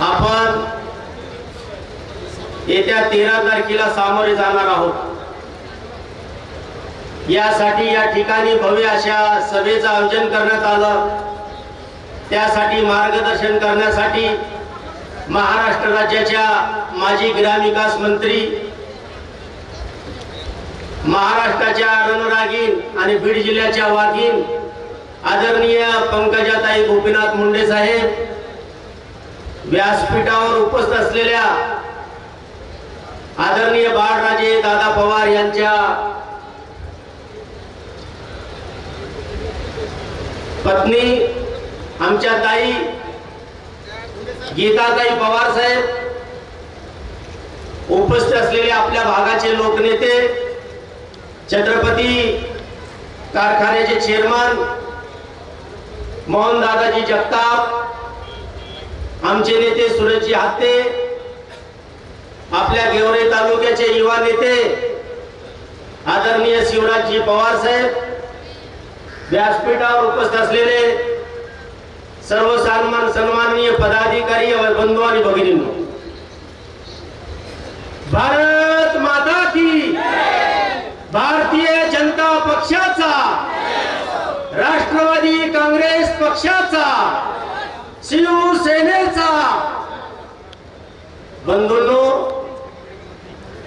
आपण येत्या 13 तारखेला सामोरे जाणार आहोत। यासाठी या ठिकाणी भव्य अशा सभेचं आयोजन करण्यात आलं। त्यासाठी मार्गदर्शन करण्यासाठी महाराष्ट्र राज्याच्या माजी ग्रामविकास मंत्री, महाराष्ट्राच्या रणरागीण आणि बीड जिल्ह्याच्या वाघीण आदरणीय पंकजाताई गोपीनाथ मुंडे साहेब, व्यासपीठावर उपस्थित असलेल्या आदरणीय बाळराजे दादा पवार यांच्या पत्नी आमच्या ताई गीताताई पवार साहेब, उपस्थित असलेले आपल्या भागाचे लोकनेते, छत्रपती कारखान्याचे चेअरमन मोहन दादाजी जगताप, आमचे नेते सुरेशजी हाते, आपल्या गेवराई तालुक्याचे युवा नेते आदरणीय शिवराजजी पवार साहेब, व्यासपीठावर उपस्थित असलेले सर्व सन्माननीय पदाधिकारी व बंधू आणि भगिनींनो, भारत माता की, भारतीय जनता पक्षाचा, राष्ट्रवादी काँग्रेस पक्षाचा, शिवसेनेचा। बंधूंनो,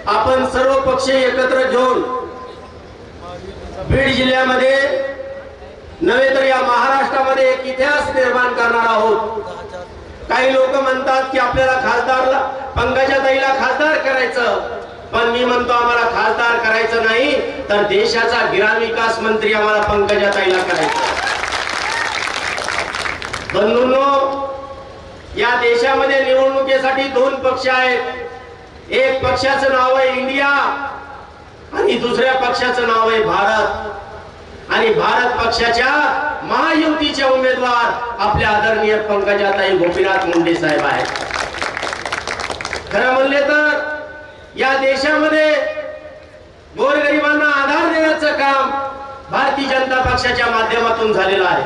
आपण सर्व पक्ष एकत्र घेऊन बीड जिल्ह्यामध्ये नव्हे तर या महाराष्ट्रामध्ये एक इतिहास निर्माण करणार आहोत। काही लोक म्हणतात की आपल्याला खासदारला, पंकजाताईला खासदार करायचं, पण मी म्हणतो आम्हाला खासदार करायचं नाही तर देशाचा ग्रामविकास मंत्री आम्हाला पंकजाताईला करायचं। बंधूंनो, या देशामध्ये निवडणुकीसाठी 2 पक्ष आहेत। एक पक्षाचं नाव आहे इंडिया आणि दुसऱ्या पक्षाचं नाव आहे भारत। आणि भारत पक्षाच्या महायुतीचे उमेदवार आपल्या आदरणीय पंकजाताई गोपीनाथ मुंडे साहेब आहेत। खरं म्हणले तर या देशामध्ये गोरगरिबांना आधार देण्याचं काम भारतीय जनता पक्षाच्या माध्यमातून झालेलं आहे।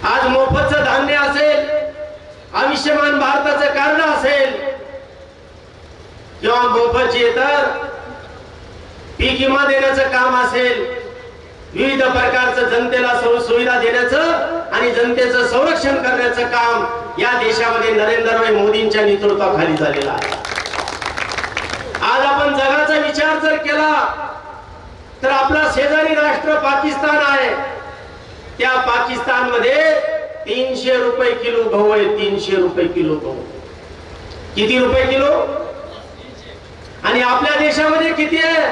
आज मोफतचं धान्य असेल, आयुष्यमान भारताचं कार्ड असेल किंवा मोफतची इतर पीक विमा देण्याचं काम असेल, विविध प्रकारचं जनतेला सुविधा देण्याचं आणि जनतेचं संरक्षण करण्याचं काम या देशामध्ये नरेंद्र मोदींच्या नेतृत्वाखाली झालेलं आहे। आज आपण जगाचा विचार जर केला तर आपला शेजारी राष्ट्र पाकिस्तान आहे। त्या पाकिस्तान मध्ये 300 रुपये किलो गहू आहे। 300 रुपये किलो गहू। किती रुपये किलो? आणि आपल्या देशामध्ये किती आहे?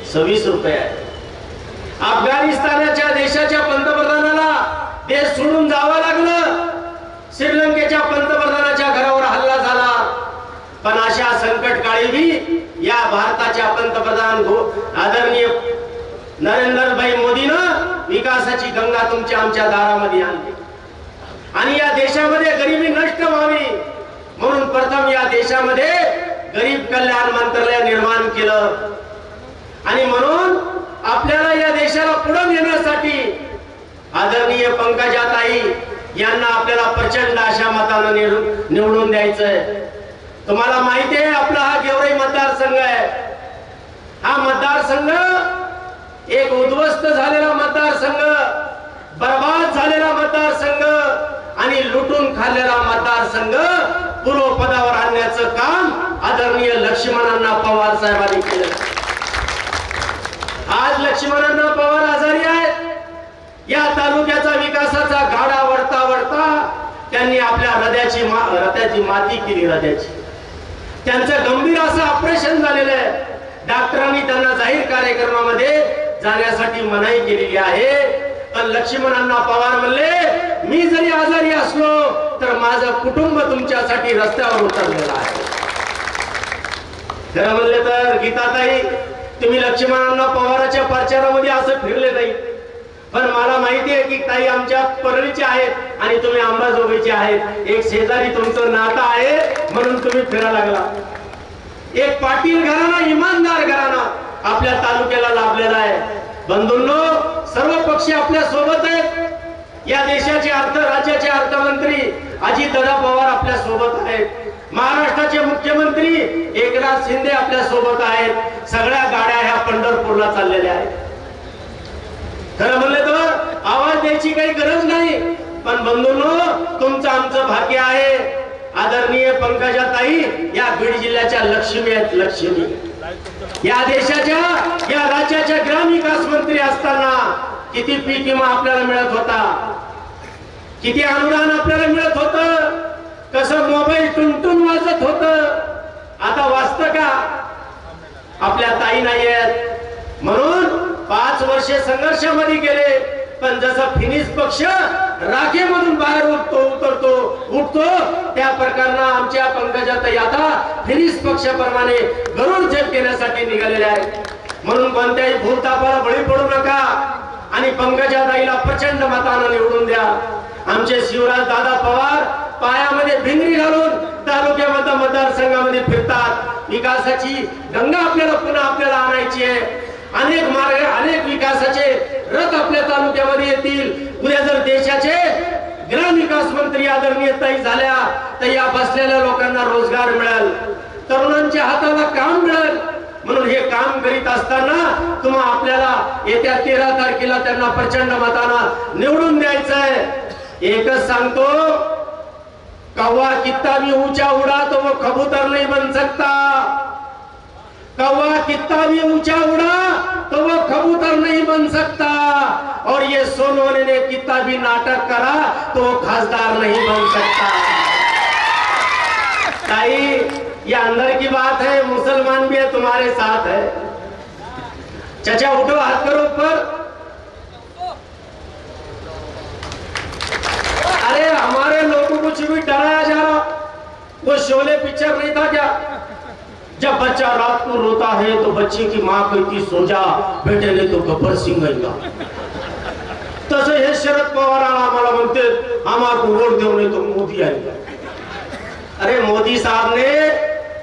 26 रुपये आहे। अफगाणिस्तानाच्या देशाच्या पंतप्रधानाला देश सोडून जावं लागलं। श्रीलंकेच्या पंतप्रधानाच्या घरावर हल्ला झाला, पण अशा संकट काळी भी या भारताच्या पंतप्रधान आदरणीय नरेंद्रभाई मोदीनं विकासाची गंगा तुमच्या आमच्या दारामध्ये आणली आणि या देशामध्ये गरिबी नष्ट व्हावी म्हणून प्रथम या देशामध्ये गरीब कल्याण मंत्रालय निर्माण केलं। आणि म्हणून आपल्याला या देशाला पुढे नेण्यासाठी आदरणीय पंकजाताई यांना आपल्याला प्रचंड अशा मताने निवडून द्यायचंय। तुम्हाला माहिती आहे आपला हा गेवराई मतदारसंघ आहे। हा मतदारसंघ एक उद्ध्वस्त झालेला मतदारसंघ, बर्बाद झालेला मतदारसंघ आणि लुटून खाल्लेला मतदारसंघ पूर्वपदावर आणण्याचं काम आदरणीय लक्ष्मणअण्णा पवार साहेबांनी केलं। आज लक्ष्मणअण्णा पवार आजारी आहेत। या तालुक्याचा विकासाचा गाडा वळता वळता त्यांनी आपल्या हृदयाची माती केली। हृदयाची त्यांचं गंभीर असं ऑपरेशन झालेलं आहे। डॉक्टरांनी त्यांना जाहीर कार्यक्रमामध्ये जाण्यासाठी मनाई केलेली आहे, पण लक्ष्मणअण्णा पवार म्हणले मी जरी आजारी असलो तर माझं कुटुंब तुमच्यासाठी रस्त्यावर उतरलेलं आहे। खरं म्हणले तर गीताताई, तुम्ही लक्ष्मणअण्णा पवारांच्या प्रचारामध्ये असं फिरले नाही, पण मला माहिती आहे की ताई आमच्या परळीचे आहेत आणि तुम्ही अंबाजोगाईचे आहेत। एक शेजारी तुमचं नातं आहे म्हणून तुम्ही फिरायला लागला। एक पाटील घराणा, इमानदार घराणा आपल्या तालुक्याला लाभलेला आहे। बंधूंनो, सर्व पक्ष आपल्या सोबत आहेत। या देशाचे राज्याचे अर्थमंत्री अजितदादा पवार आपल्या सोबत आहेत, महाराष्ट्राचे मुख्यमंत्री एकनाथ शिंदे आपल्या सोबत आहेत, सगळ्या गाड्या ह्या पंढरपूरला चाललेल्या आहेत. खरं म्हणलं तर आवाज द्यायची काही गरज नाही, पण बंधूंनो तुमचं आमचं भाग्य आहे. आदरणीय पंकजाताई या बीड जिल्ह्याच्या लक्ष्मी आहेत, लक्ष्मी. या देशाच्या या राज्याच्या ग्रामविकास मंत्री असताना किती पीक विमा आपल्याला मिळत होता, किती अनुदान आपल्याला मिळत होतं, कसं मोबाईल टुनटुन वाजत होत. आता वाजतं का? आपल्या ताई नाही आहेत म्हणून 5 वर्षे संघर्षामध्ये गेले, पण जसं फिनिश पक्ष राखेमधून बाहेर उठतो त्या प्रकारनं आमच्या पंकजाताई आता फिनिश पक्षाप्रमाणे गरुड झेप घेण्यासाठी निघालेल्या आहेत. म्हणून कोणत्याही भूलथापाला बळी पडू नका आणि पंकजाताईला प्रचंड मतानं निवडून द्या. आमचे शिवराज दादा पवार पायामध्ये भिंगरी घालून तालुक्यामध्ये मतदारसंघामध्ये फिरतात. विकासाची गंगा आपल्याला पुन्हा आपल्याला आणायची आहे. अनेक मार्ग, अनेक विकासाचे रथ आपल्या तालुक्यामध्ये येतील. उद्या जर देशाचे ग्रामविकास मंत्री आदरणीय ताई झाल्या तर या बसलेल्या लोकांना रोजगार मिळेल, तरुणांच्या हाताला काम मिळेल. म्हणून हे काम करीत असताना तुम्हा आपल्याला येत्या 13 तारखेला त्यांना प्रचंड मतानं निवडून द्यायचंय. एकच सांगतो, कौवा कितना भी ऊंचा उड़ा तो वो कबूतर नहीं बन सकता. कौवा कितना भी ऊंचा उड़ा तो वो कबूतर नहीं बन सकता. और ये सोनवणे ने कितना भी नाटक करा तो वो खासदार नहीं बन सकता. ताई ये अंदर की बात है, मुसलमान भी है तुम्हारे साथ है. चाचा उठो, हाथ करो ऊपर. अरे हमारे लोगों को कुछ भी डराया जा रहा, वो शोले पिक्चर नहीं था क्या? जब बच्चा रात को रोता है तो बच्चे की माँ कहती सो जा, बेटे ने तो गब्बर सिंह आएगा. तसे हे शरद पवार आम्हाला म्हणते आम्हाला वोट देऊ नाही तो मोदी आएगा. अरे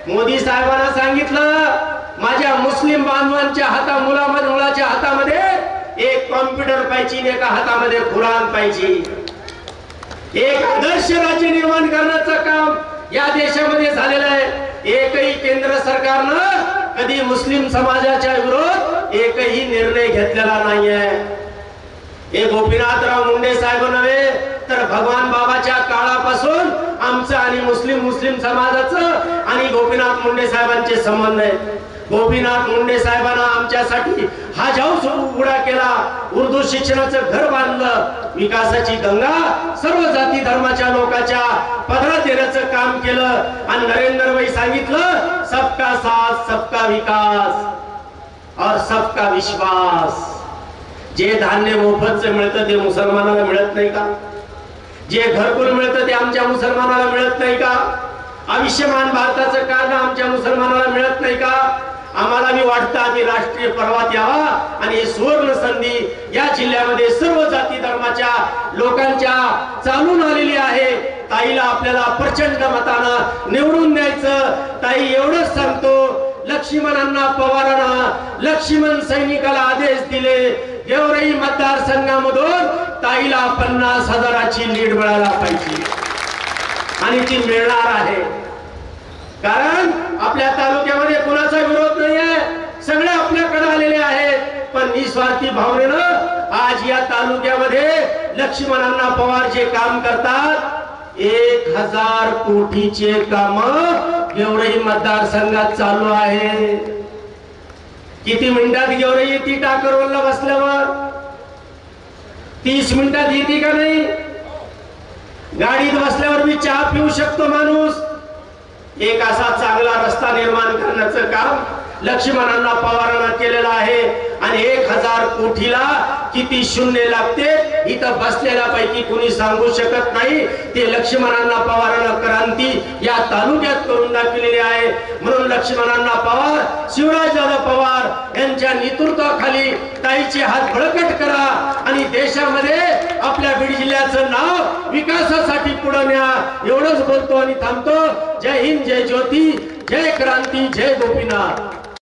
मोदी साहेबांना सांगितलं माझ्या मुस्लिम बांधवांच्या मुलाच्या हातामध्ये एक कॉम्प्युटर पाहिजे, एका हातामध्ये कुराण पाहिजे. एक आदर्श राज्य निर्माण करण्याचं काम या देशामध्ये झालेलं आहे. एकही केंद्र सरकारनं कधी मुस्लिम समाजाच्या विरोधात एकही निर्णय घेतलेला नाहीये. हे गोपीनाथराव मुंडे साहेब नव्हे तर भगवान बाबाच्या काळापासून आमचं आणि मुस्लिम समाजाचं आणि गोपीनाथ मुंडे साहेबांचे संबंध आहेत. गोपीनाथ मुंडे साहेबांना आमच्यासाठी हा जाऊस उघडा केला, उर्दू शिक्षणाचं घर बांधलं, विकासाची गंगा सर्व जाती धर्माच्या लोकांच्या पदरात येण्याचं काम केलं. आणि नरेंद्र भाई सांगितलं सबका साथ सबका विकास और सबका विश्वास. जे धान्य मोफतचं मिळतं ते मुसलमानाला मिळत नाही का? जे घरकुल मिळतं ते आमच्या मुसलमानाला मिळत नाही का? आयुष्यमान भारताचं कार्ड आमच्या मुसलमानाला मिळत नाही का? आम्हाला मी वाटतं आम्ही राष्ट्रीय पर्वात यावा आणि सुवर्ण संधी या जिल्ह्यामध्ये सर्व जाती धर्माच्या लोकांच्या चालून आलेली आहे. ताईला आपल्याला प्रचंड मतानं निवडून द्यायचं. ताई एवढंच सांगतो, लक्ष्मणांना पवारांना लक्ष्मण सैनिकाला आदेश दिले, गेवराई मतदारसंघामधून ताईला 50,000ची लीड मिळायला पाहिजे आणि ती मिळणार आहे. कारण आपल्या तालुक्यामध्ये कुणाचा विरोध नाहीये, सगळे आपल्याकडे आलेले आहेत. पण निस्वार्थी भावनेनं आज या तालुक्यामध्ये लक्ष्मणांना पवार जे काम करतात 1000 कोटीचे काम गेवराई मतदारसंघात चालू आहे. किती मिनिटात गेवराई येते टाकरवलला बसल्यावर? 30 मिनिटात येते का नाही? गाडीत बसल्यावर मी चहा पिऊ शकतो माणूस. एक असा चांगला रस्ता निर्माण करण्याचं काम लक्ष्मणांना पवारांना केलेलं आहे. आणि 1000 कोटीला किती शून्य लागते इथं बसलेल्या पैकी कुणी सांगू शकत नाही. ते लक्ष्मणांना पवारांना क्रांती या तालुक्यात करून दाखवलेली आहे. म्हणून लक्ष्मणांना पवार, शिवराजदादा पवार यांच्या नेतृत्वाखाली ताईचे हात बळकट करा आणि देशामध्ये आपल्या बीड जिल्ह्याचं नाव विकासासाठी पुढे न्या. एवढंच बोलतो आणि थांबतो. जय हिंद, जय ज्योती, जय क्रांती, जय गोपीनाथ.